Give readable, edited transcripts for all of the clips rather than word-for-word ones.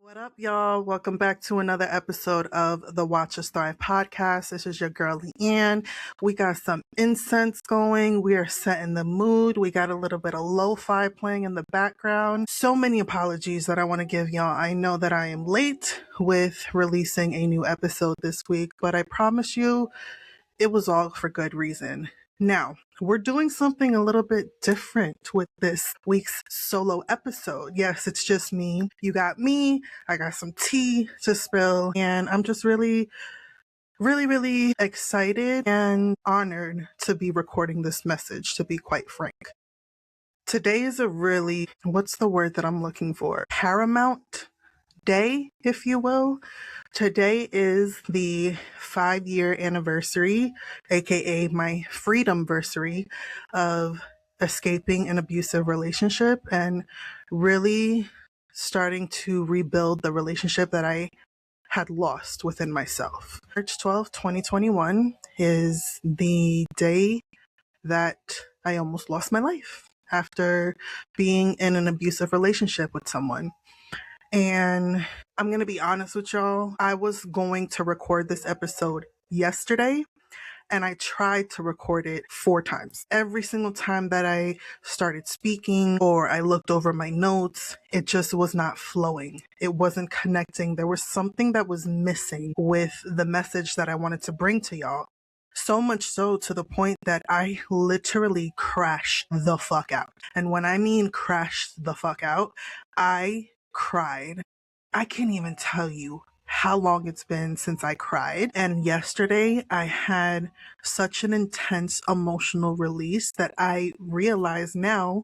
What up, y'all? Welcome back to another episode of the Watch Us Thrive podcast. This is your girl, Leanne. We got some incense going. We are setting the mood. We got a little bit of lo-fi playing in the background. So many apologies that I want to give y'all. I know that I am late with releasing a new episode this week, but I promise you it was all for good reason. Now, we're doing something a little bit different with this week's solo episode. Yes, it's just me. You got me. I got some tea to spill. And I'm just really excited and honored to be recording this message, to be quite frank. Today is a really, what's the word that I'm looking for? Paramount day, if you will. Today is the 5-year anniversary, aka my freedom-versary, of escaping an abusive relationship and really starting to rebuild the relationship that I had lost within myself. March 12th, 2021 is the day that I almost lost my life after being in an abusive relationship with someone. And I'm going to be honest with y'all. I was going to record this episode yesterday, and I tried to record it 4 times. Every single time that I started speaking or I looked over my notes, it just was not flowing. It wasn't connecting. There was something that was missing with the message that I wanted to bring to y'all. So much so to the point that I literally crashed the fuck out. And when I mean crashed the fuck out, I cried. I can't even tell you how long it's been since I cried. And yesterday I had such an intense emotional release that I realize now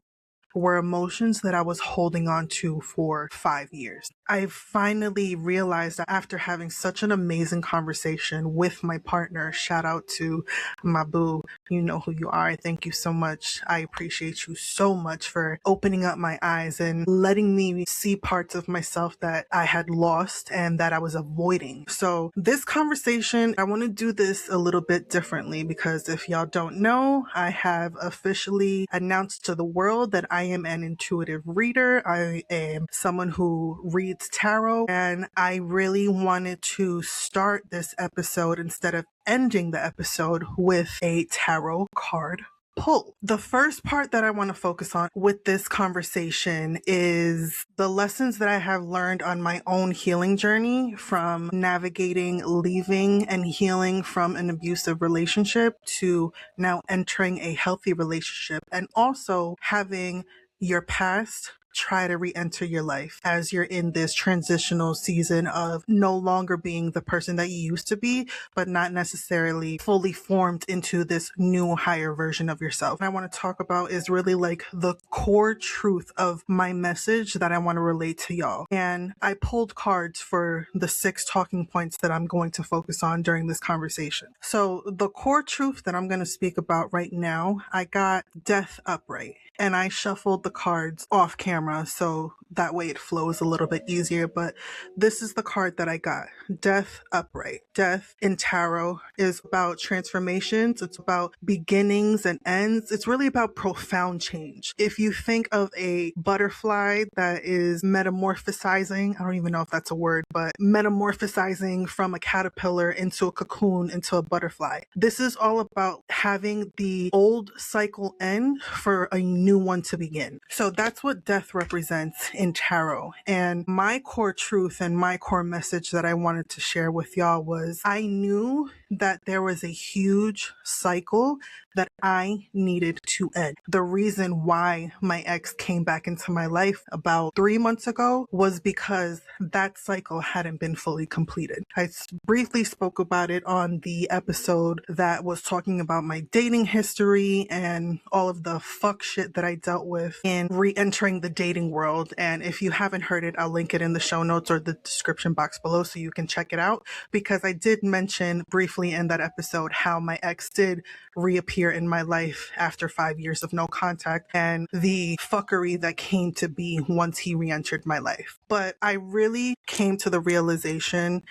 were emotions that I was holding on to for 5 years. I finally realized that after having such an amazing conversation with my partner, shout out to my boo, you know who you are. Thank you so much. I appreciate you so much for opening up my eyes and letting me see parts of myself that I had lost and that I was avoiding. So this conversation, I want to do this a little bit differently because if y'all don't know, I have officially announced to the world that I am an intuitive reader. I am someone who reads tarot, and I really wanted to start this episode instead of ending the episode with a tarot card pull. The first part that I want to focus on with this conversation is the lessons that I have learned on my own healing journey from navigating, leaving, and healing from an abusive relationship to now entering a healthy relationship, and also having your past try to re-enter your life as you're in this transitional season of no longer being the person that you used to be, but not necessarily fully formed into this new higher version of yourself. What I want to talk about is really like the core truth of my message that I want to relate to y'all. And I pulled cards for the 6 talking points that I'm going to focus on during this conversation. So the core truth that I'm going to speak about right now, I got death upright. And I shuffled the cards off camera so that way it flows a little bit easier. But this is the card that I got. Death upright. Death in tarot is about transformations. It's about beginnings and ends. It's really about profound change. If you think of a butterfly that is metamorphosizing, I don't even know if that's a word, but metamorphosizing from a caterpillar into a cocoon into a butterfly. This is all about having the old cycle end for a new one to begin. So that's what death represents in tarot. And my core truth and my core message that I wanted to share with y'all was I knew that there was a huge cycle that I needed to end. The reason why my ex came back into my life about 3 months ago was because that cycle hadn't been fully completed. I briefly spoke about it on the episode that was talking about my dating history and all of the fuck shit that I dealt with in re-entering the dating world. And if you haven't heard it, I'll link it in the show notes or the description box below so you can check it out, because I did mention briefly in that episode how my ex did reappear in my life after 5 years of no contact and the fuckery that came to be once he re-entered my life. But I really came to the realization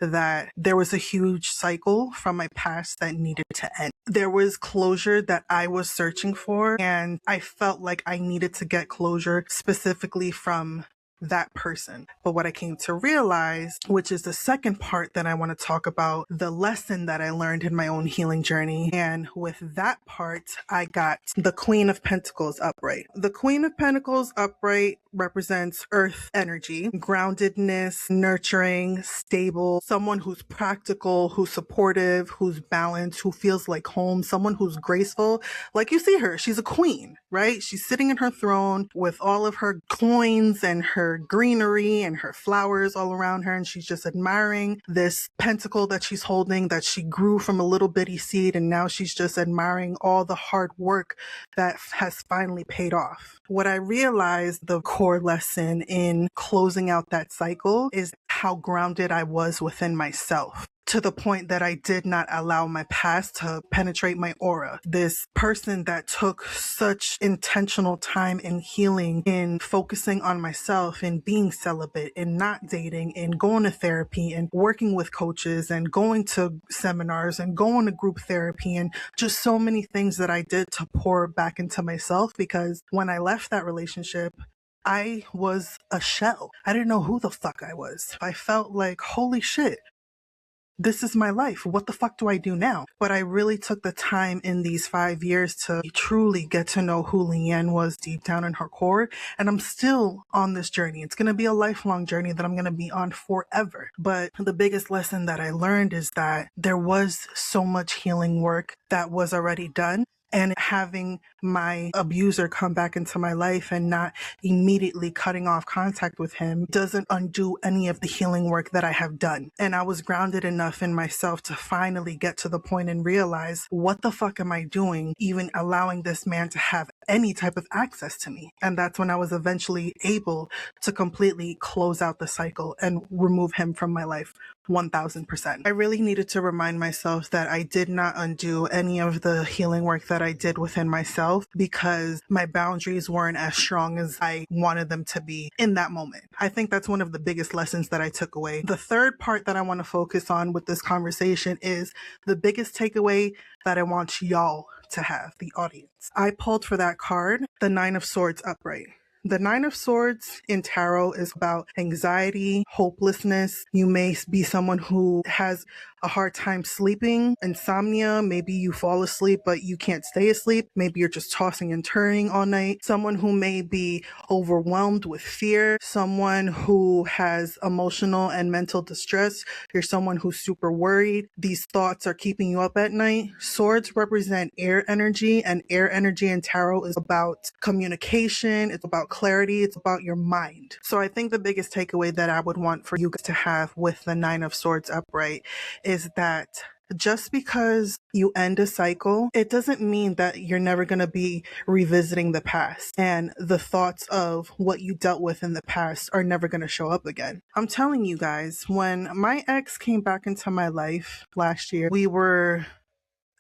that there was a huge cycle from my past that needed to end. There was closure that I was searching for, and I felt like I needed to get closure specifically from that person. But what I came to realize, which is the second part that I want to talk about, the lesson that I learned in my own healing journey. And with that part, I got the Queen of Pentacles upright. The Queen of Pentacles upright represents earth energy, groundedness, nurturing, stable, someone who's practical, who's supportive, who's balanced, who feels like home, someone who's graceful. Like you see her, she's a queen, right? She's sitting in her throne with all of her coins and her greenery and her flowers all around her. And she's just admiring this pentacle that she's holding, that she grew from a little bitty seed. And now she's just admiring all the hard work that has finally paid off. What I realized, the core lesson in closing out that cycle, is how grounded I was within myself, to the point that I did not allow my past to penetrate my aura. This person that took such intentional time in healing, in focusing on myself, in being celibate, in not dating, in going to therapy, and working with coaches, and going to seminars, and going to group therapy, and just so many things that I did to pour back into myself. Because when I left that relationship, I was a shell. I didn't know who the fuck I was. I felt like, holy shit, this is my life. What the fuck do I do now? But I really took the time in these 5 years to truly get to know who Leanne was deep down in her core. And I'm still on this journey. It's going to be a lifelong journey that I'm going to be on forever. But the biggest lesson that I learned is that there was so much healing work that was already done. And having my abuser come back into my life and not immediately cutting off contact with him doesn't undo any of the healing work that I have done. And I was grounded enough in myself to finally get to the point and realize, what the fuck am I doing, even allowing this man to have any type of access to me? And that's when I was eventually able to completely close out the cycle and remove him from my life. 1000%. I really needed to remind myself that I did not undo any of the healing work that I did within myself, because my boundaries weren't as strong as I wanted them to be in that moment. I think that's one of the biggest lessons that I took away. The third part that I want to focus on with this conversation is the biggest takeaway that I want y'all to have, the audience. I pulled for that card, the Nine of Swords upright. The Nine of Swords in tarot is about anxiety, hopelessness. You may be someone who has a hard time sleeping, insomnia. Maybe you fall asleep, but you can't stay asleep. Maybe you're just tossing and turning all night. Someone who may be overwhelmed with fear. Someone who has emotional and mental distress. You're someone who's super worried. These thoughts are keeping you up at night. Swords represent air energy, and air energy in tarot is about communication. It's about clarity. It's about your mind. So I think the biggest takeaway that I would want for you guys to have with the Nine of Swords upright is that just because you end a cycle, it doesn't mean that you're never going to be revisiting the past, and the thoughts of what you dealt with in the past are never going to show up again. I'm telling you guys, when my ex came back into my life last year, we were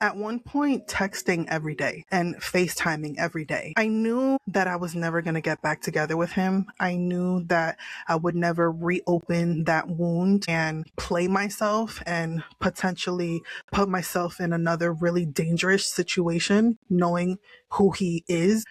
at one point texting every day and FaceTiming every day. I knew that I was never going to get back together with him. I knew that I would never reopen that wound and play myself and potentially put myself in another really dangerous situation, knowing who he is.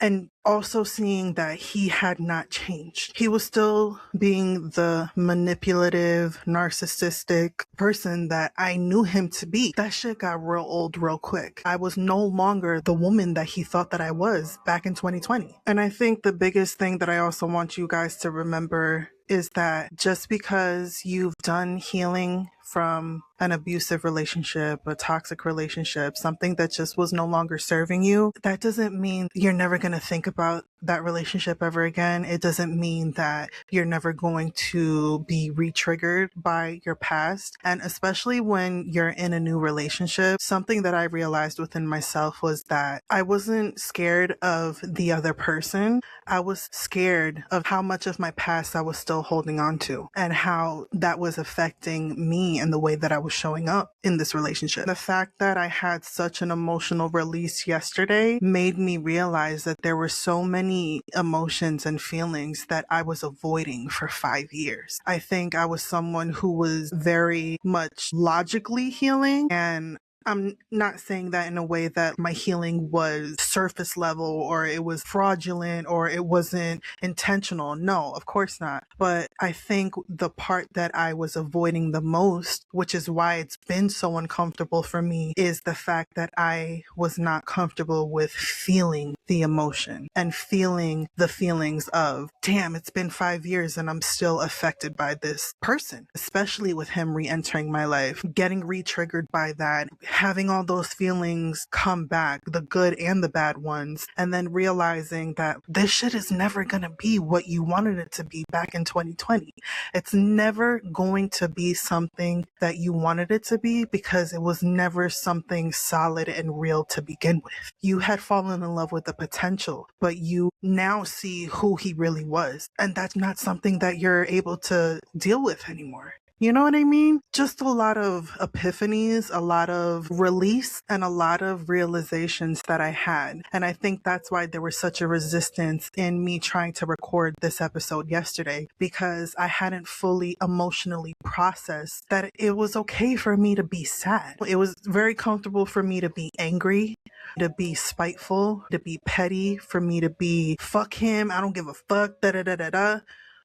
And also seeing that he had not changed. He was still being the manipulative, narcissistic person that I knew him to be. That shit got real old real quick. I was no longer the woman that he thought that I was back in 2020. And I think the biggest thing that I also want you guys to remember is that just because you've done healing from an abusive relationship, a toxic relationship, something that just was no longer serving you, that doesn't mean you're never going to think about that relationship ever again. It doesn't mean that you're never going to be re-triggered by your past. And especially when you're in a new relationship, something that I realized within myself was that I wasn't scared of the other person. I was scared of how much of my past I was still holding on to and how that was affecting me and the way that I was showing up in this relationship. The fact that I had such an emotional release yesterday made me realize that there were so many emotions and feelings that I was avoiding for 5 years. I think I was someone who was very much logically healing, and I'm not saying that in a way that my healing was surface level or it was fraudulent or it wasn't intentional. No, of course not. But I think the part that I was avoiding the most, which is why it's been so uncomfortable for me, is the fact that I was not comfortable with feeling the emotion and feeling the feelings of, damn, it's been 5 years and I'm still affected by this person, especially with him re-entering my life, getting re-triggered by that, having all those feelings come back, the good and the bad ones, and then realizing that this shit is never gonna be what you wanted it to be back in 2020. It's never going to be something that you wanted it to be because it was never something solid and real to begin with. You had fallen in love with the potential, but you now see who he really was. And that's not something that you're able to deal with anymore. You know what I mean? Just a lot of epiphanies, a lot of release, and a lot of realizations that I had. And I think that's why there was such a resistance in me trying to record this episode yesterday, because I hadn't fully emotionally processed that it was okay for me to be sad. It was very comfortable for me to be angry, to be spiteful, to be petty, for me to be fuck him, I don't give a fuck, da da da da da.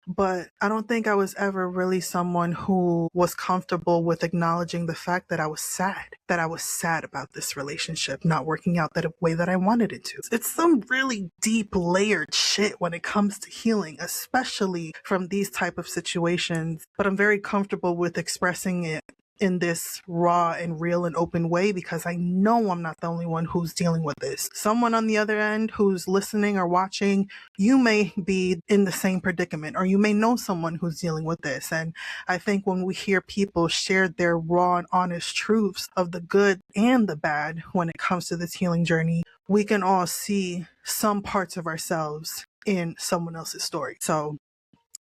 But I don't think I was ever really someone who was comfortable with acknowledging the fact that I was sad about this relationship not working out that way that I wanted it to. It's some really deep layered shit when it comes to healing, especially from these type of situations. But I'm very comfortable with expressing it in this raw and real and open way because I know I'm not the only one who's dealing with this. Someone on the other end who's listening or watching, you may be in the same predicament, or you may know someone who's dealing with this. And I think when we hear people share their raw and honest truths of the good and the bad when it comes to this healing journey, we can all see some parts of ourselves in someone else's story. So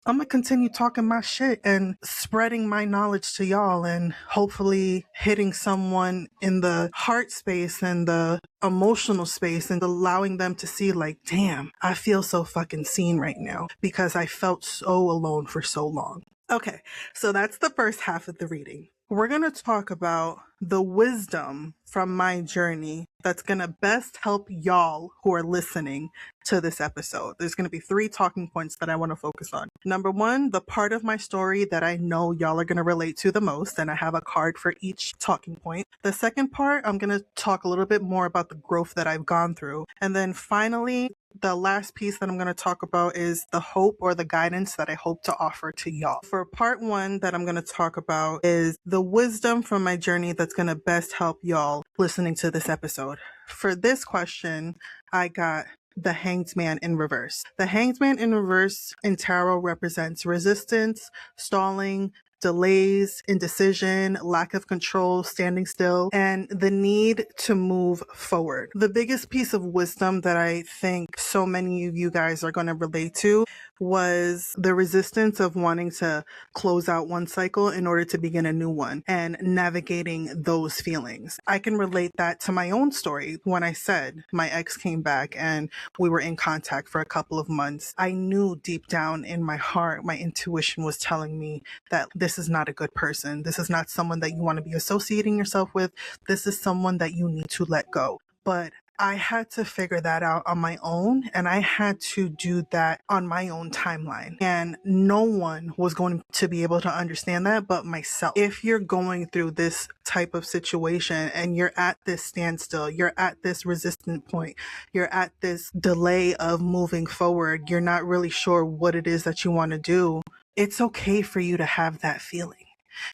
I'm gonna continue talking my shit and spreading my knowledge to y'all, and hopefully hitting someone in the heart space and the emotional space and allowing them to see, like, damn, I feel so fucking seen right now because I felt so alone for so long. Okay, so that's the first half of the reading. We're going to talk about the wisdom from my journey that's going to best help y'all who are listening to this episode. There's going to be 3 talking points that I want to focus on. Number 1, the part of my story that I know y'all are going to relate to the most, and I have a card for each talking point. The second part, I'm going to talk a little bit more about the growth that I've gone through. And then finally, the last piece that I'm going to talk about is the hope or the guidance that I hope to offer to y'all. For part 1 that I'm going to talk about is the wisdom from my journey that's going to best help y'all listening to this episode. For this question, I got the Hanged Man in reverse. The Hanged Man in reverse in tarot represents resistance, stalling, delays, indecision, lack of control, standing still, and the need to move forward. The biggest piece of wisdom that I think so many of you guys are going to relate to was the resistance of wanting to close out one cycle in order to begin a new one and navigating those feelings. I can relate that to my own story. When I said my ex came back and we were in contact for a couple of months, I knew deep down in my heart, my intuition was telling me that this is not a good person. This is not someone that you want to be associating yourself with. This is someone that you need to let go. But I had to figure that out on my own, and I had to do that on my own timeline. And no one was going to be able to understand that but myself. If you're going through this type of situation and you're at this standstill, you're at this resistant point, you're at this delay of moving forward, you're not really sure what it is that you want to do, it's okay for you to have that feeling.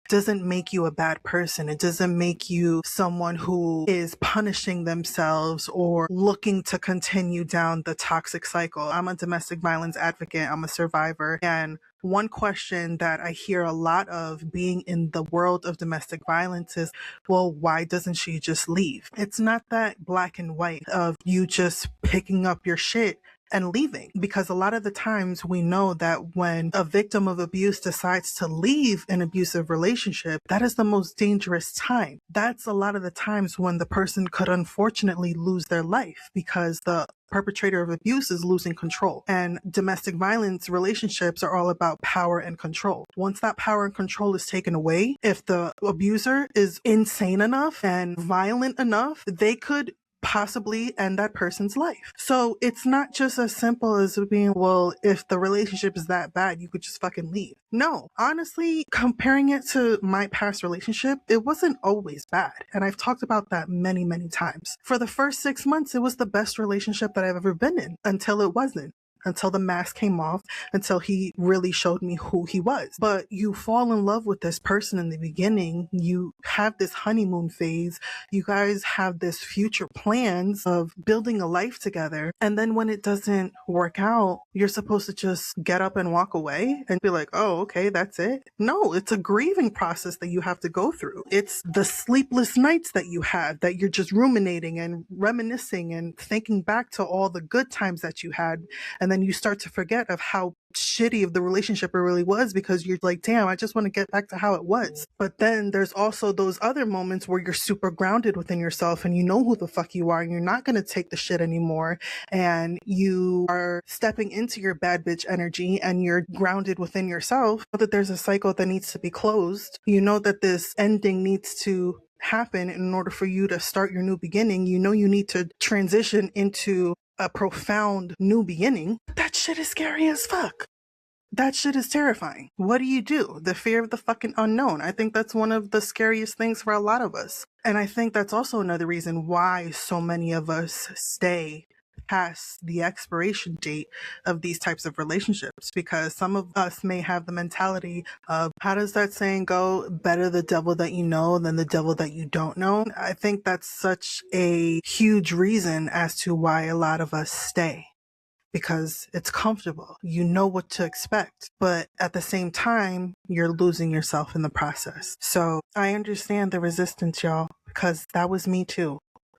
It doesn't make you a bad person. It doesn't make you someone who is punishing themselves or looking to continue down the toxic cycle. I'm a domestic violence advocate. I'm a survivor. And one question that I hear a lot of being in the world of domestic violence is, well, why doesn't she just leave? It's not that black and white of you just picking up your shit and leaving. Because a lot of the times we know that when a victim of abuse decides to leave an abusive relationship, that is the most dangerous time. That's a lot of the times when the person could unfortunately lose their life because the perpetrator of abuse is losing control. And domestic violence relationships are all about power and control. Once that power and control is taken away, if the abuser is insane enough and violent enough, they could possibly end that person's life. So it's not just as simple as being, well, if the relationship is that bad, you could just fucking leave. No, honestly, comparing it to my past relationship, it wasn't always bad. And I've talked about that many, many times. For the first 6 months, it was the best relationship that I've ever been in until it wasn't. Until the mask came off, until he really showed me who he was. But you fall in love with this person in the beginning. You have this honeymoon phase. You guys have this future plans of building a life together. And then when it doesn't work out, you're supposed to just get up and walk away and be like, oh, okay, that's it. No, it's a grieving process that you have to go through. It's the sleepless nights that you have, that you're just ruminating and reminiscing and thinking back to all the good times that you had. And then you start to forget of how shitty of the relationship it really was because you're like, damn, I just want to get back to how it was. But then there's also those other moments where you're super grounded within yourself and you know who the fuck you are and you're not going to take the shit anymore. And you are stepping into your bad bitch energy and you're grounded within yourself. You know that there's a cycle that needs to be closed. You know that this ending needs to happen in order for you to start your new beginning. You know you need to transition into a profound new beginning. That shit is scary as fuck. That shit is terrifying. What do you do? The fear of the fucking unknown. I think that's one of the scariest things for a lot of us. And I think that's also another reason why so many of us stay past the expiration date of these types of relationships, because some of us may have the mentality of, how does that saying go? Better the devil that you know than the devil that you don't know. I think that's such a huge reason as to why a lot of us stay. Because it's comfortable. You know what to expect. But at the same time, you're losing yourself in the process. So I understand the resistance, y'all, because that was me too.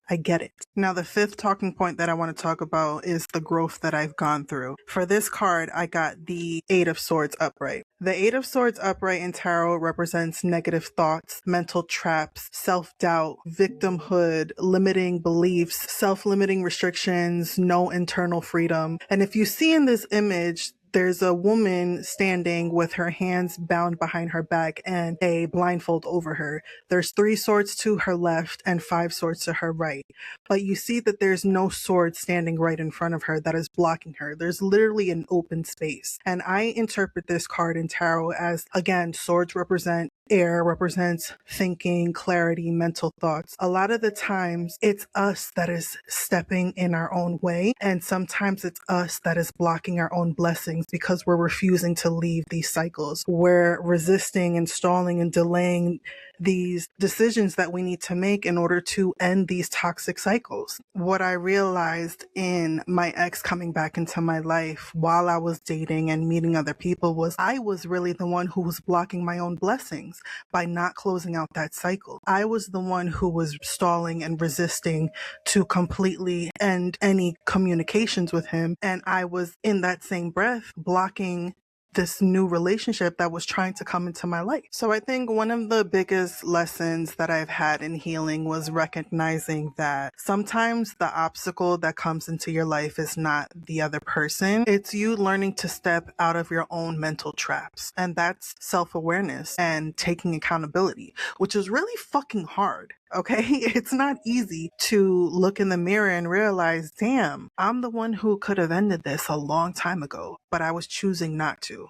I get it. Now, the fifth talking point that I want to talk about is the growth that I've gone through. For this card, I got the Eight of Swords upright. The Eight of Swords upright in tarot represents negative thoughts, mental traps, self-doubt, victimhood, limiting beliefs, self-limiting restrictions, no internal freedom. And if you see in this image, there's a woman standing with her hands bound behind her back and a blindfold over her. There's 3 swords to her left and 5 swords to her right. But you see that there's no sword standing right in front of her that is blocking her. There's literally an open space. And I interpret this card in tarot as, again, swords represent air, represents thinking, clarity, mental thoughts. A lot of the times it's us that is stepping in our own way, and sometimes it's us that is blocking our own blessings because we're refusing to leave these cycles. We're resisting and stalling and delaying these decisions that we need to make in order to end these toxic cycles. What I realized in my ex coming back into my life while I was dating and meeting other people was I was really the one who was blocking my own blessings by not closing out that cycle. I was the one who was stalling and resisting to completely end any communications with him. And I was in that same breath blocking this new relationship that was trying to come into my life. So I think one of the biggest lessons that I've had in healing was recognizing that sometimes the obstacle that comes into your life is not the other person. It's you learning to step out of your own mental traps. And that's self-awareness and taking accountability, which is really fucking hard. Okay, it's not easy to look in the mirror and realize, damn, I'm the one who could have ended this a long time ago, but I was choosing not to.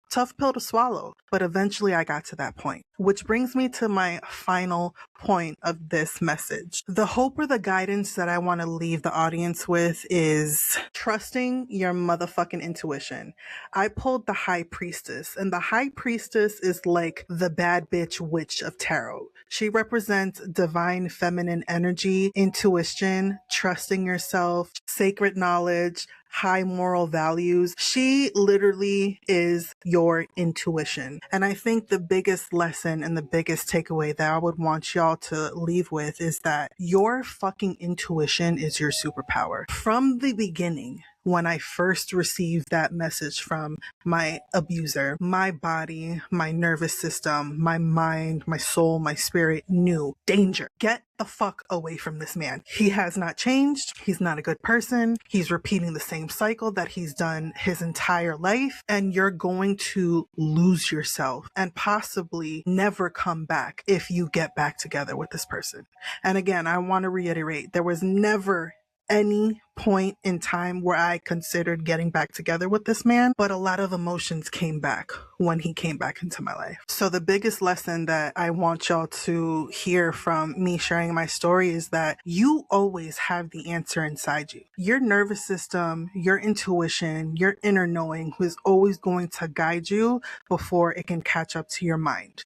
Tough pill to swallow, but eventually I got to that point. Which brings me to my final point of this message. The hope or the guidance that I want to leave the audience with is trusting your motherfucking intuition. I pulled the High Priestess, and the High Priestess is like the bad bitch witch of tarot. She represents divine feminine energy, intuition, trusting yourself, sacred knowledge, high moral values. She literally is your intuition. And I think the biggest lesson and the biggest takeaway that I would want y'all to leave with is that your fucking intuition is your superpower. From the beginning, when I first received that message from my abuser. My body, my nervous system, my mind, my soul, my spirit knew danger. Get the fuck away from this man. He has not changed. He's not a good person. He's repeating the same cycle that he's done his entire life. And you're going to lose yourself and possibly never come back if you get back together with this person. And again, I want to reiterate, there was never any point in time where I considered getting back together with this man, but a lot of emotions came back when he came back into my life. So the biggest lesson that I want y'all to hear from me sharing my story is that you always have the answer inside you. Your nervous system, your intuition, your inner knowing is always going to guide you before it can catch up to your mind.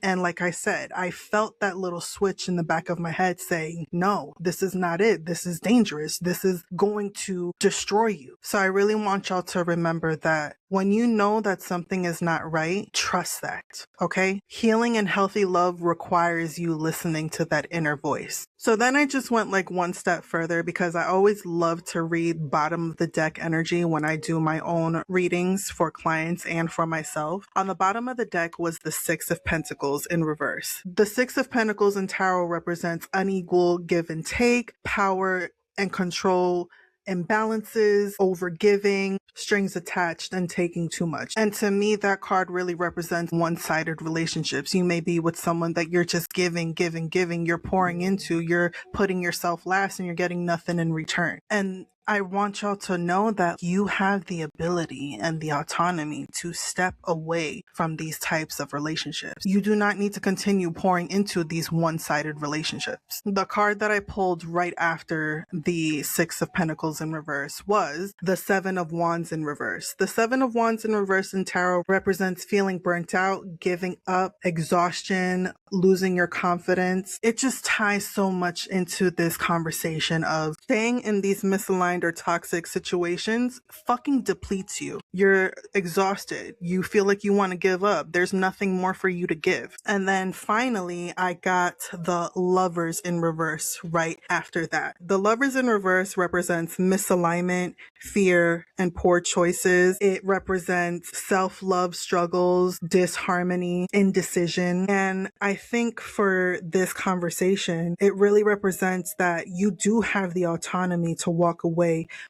And like I said, I felt that little switch in the back of my head saying, no, this is not it. This is dangerous. This is going to destroy you. So I really want y'all to remember that when you know that something is not right, trust that, okay? Healing and healthy love requires you listening to that inner voice. So then I just went like one step further because I always love to read bottom of the deck energy when I do my own readings for clients and for myself. On the bottom of the deck was the Six of Pentacles in reverse. The Six of Pentacles in tarot represents unequal give and take, power and control, imbalances, overgiving, strings attached, and taking too much. And to me, that card really represents one-sided relationships. You may be with someone that you're just giving, you're pouring into, you're putting yourself last, and you're getting nothing in return. And I want y'all to know that you have the ability and the autonomy to step away from these types of relationships. You do not need to continue pouring into these one-sided relationships. The card that I pulled right after the Six of Pentacles in reverse was the Seven of Wands in reverse. The Seven of Wands in reverse in tarot represents feeling burnt out, giving up, exhaustion, losing your confidence. It just ties so much into this conversation of staying in these misaligned or toxic situations fucking depletes you. You're exhausted. You feel like you want to give up. There's nothing more for you to give. And then finally, I got the Lovers in reverse right after that. The Lovers in reverse represents misalignment, fear, and poor choices. It represents self-love struggles, disharmony, indecision. And I think for this conversation, it really represents that you do have the autonomy to walk away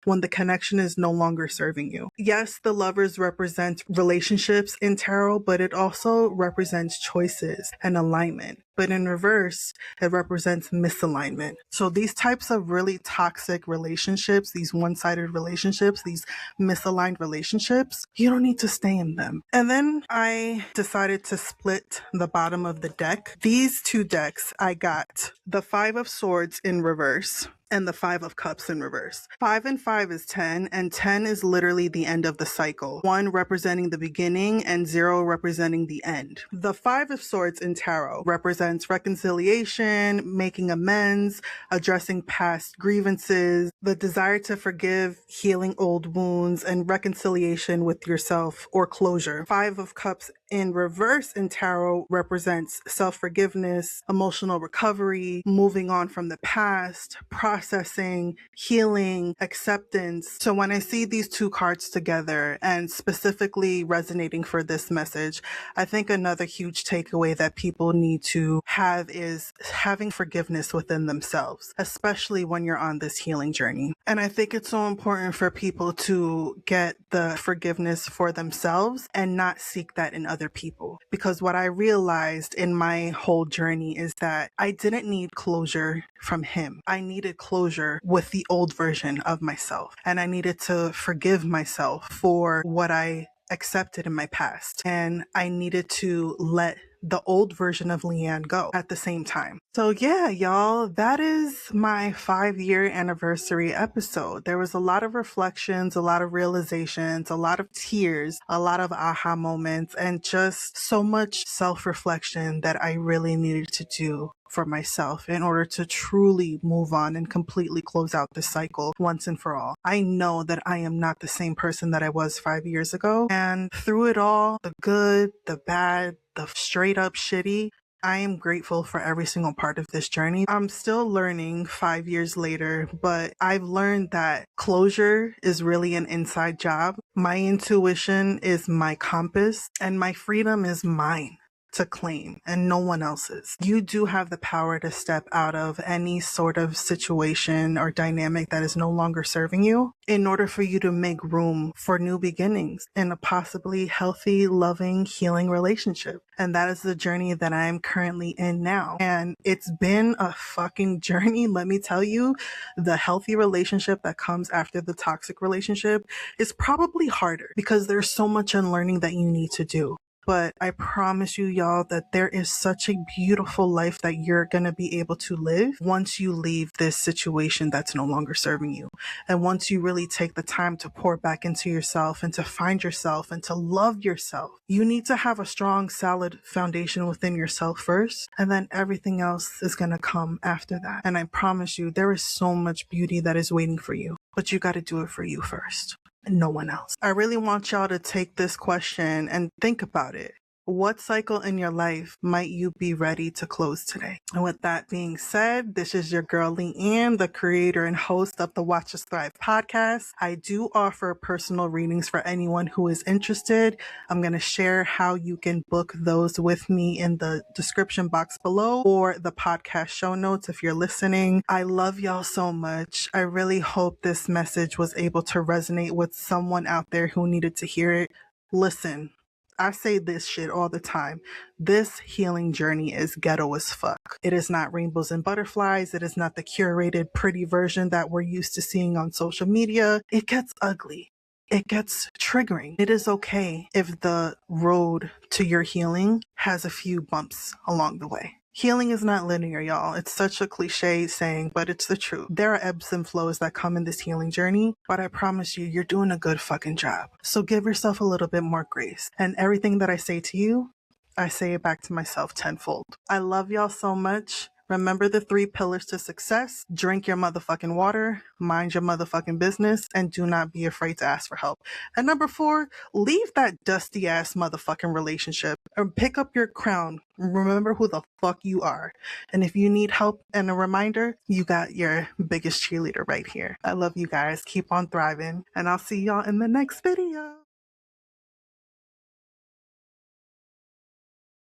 when the connection is no longer serving you. Yes, the Lovers represent relationships in tarot, but it also represents choices and alignment. But in reverse, it represents misalignment. So these types of really toxic relationships, these one-sided relationships, these misaligned relationships, you don't need to stay in them. And then I decided to split the bottom of the deck. These two decks, I got the Five of Swords in reverse and the Five of Cups in reverse. 5 and 5 is 10, and 10 is literally the end of the cycle. 1 representing the beginning and 0 representing the end. The Five of Swords in tarot represents reconciliation, making amends, addressing past grievances, the desire to forgive, healing old wounds, and reconciliation with yourself or closure. 5 of Cups in reverse in tarot represents self-forgiveness, emotional recovery, moving on from the past, processing, healing, acceptance. So when I see these two cards together and specifically resonating for this message, I think another huge takeaway that people need to have is having forgiveness within themselves, especially when you're on this healing journey. And I think it's so important for people to get the forgiveness for themselves and not seek that in other people. Because what I realized in my whole journey is that I didn't need closure from him. I needed closure with the old version of myself. And I needed to forgive myself for what I accepted in my past. And I needed to let the old version of Leanne go at the same time. So yeah, y'all, that is my 5-year anniversary episode. There was a lot of reflections, a lot of realizations, a lot of tears, a lot of aha moments, and just so much self-reflection that I really needed to do for myself in order to truly move on and completely close out this cycle once and for all. I know that I am not the same person that I was 5 years ago. And through it all, the good, the bad, the straight up shitty, I am grateful for every single part of this journey. I'm still learning 5 years later, but I've learned that closure is really an inside job. My intuition is my compass, and my freedom is mine to claim and no one else's. You do have the power to step out of any sort of situation or dynamic that is no longer serving you in order for you to make room for new beginnings in a possibly healthy, loving, healing relationship. And that is the journey that I am currently in now. And it's been a fucking journey. Let me tell you, the healthy relationship that comes after the toxic relationship is probably harder because there's so much unlearning that you need to do. But I promise you, y'all, that there is such a beautiful life that you're going to be able to live once you leave this situation that's no longer serving you. And once you really take the time to pour back into yourself and to find yourself and to love yourself. You need to have a strong, solid foundation within yourself first, and then everything else is going to come after that. And I promise you, there is so much beauty that is waiting for you, but you got to do it for you first. And no one else. I really want y'all to take this question and think about it. What cycle in your life might you be ready to close today? And with that being said, this is your girl Leanne, the creator and host of the Watch Us Thrive podcast. I do offer personal readings for anyone who is interested. I'm going to share how you can book those with me in the description box below or the podcast show notes if you're listening. I love y'all so much. I really hope this message was able to resonate with someone out there who needed to hear it. Listen. I say this shit all the time. This healing journey is ghetto as fuck. It is not rainbows and butterflies. It is not the curated, pretty version that we're used to seeing on social media. It gets ugly. It gets triggering. It is okay if the road to your healing has a few bumps along the way. Healing is not linear, y'all. It's such a cliche saying, but it's the truth. There are ebbs and flows that come in this healing journey, but I promise you, you're doing a good fucking job. So give yourself a little bit more grace. And everything that I say to you, I say it back to myself tenfold. I love y'all so much. Remember the 3 pillars to success. Drink your motherfucking water, mind your motherfucking business, and do not be afraid to ask for help. And number 4, leave that dusty ass motherfucking relationship and pick up your crown. Remember who the fuck you are. And if you need help and a reminder, you got your biggest cheerleader right here. I love you guys. Keep on thriving, and I'll see y'all in the next video.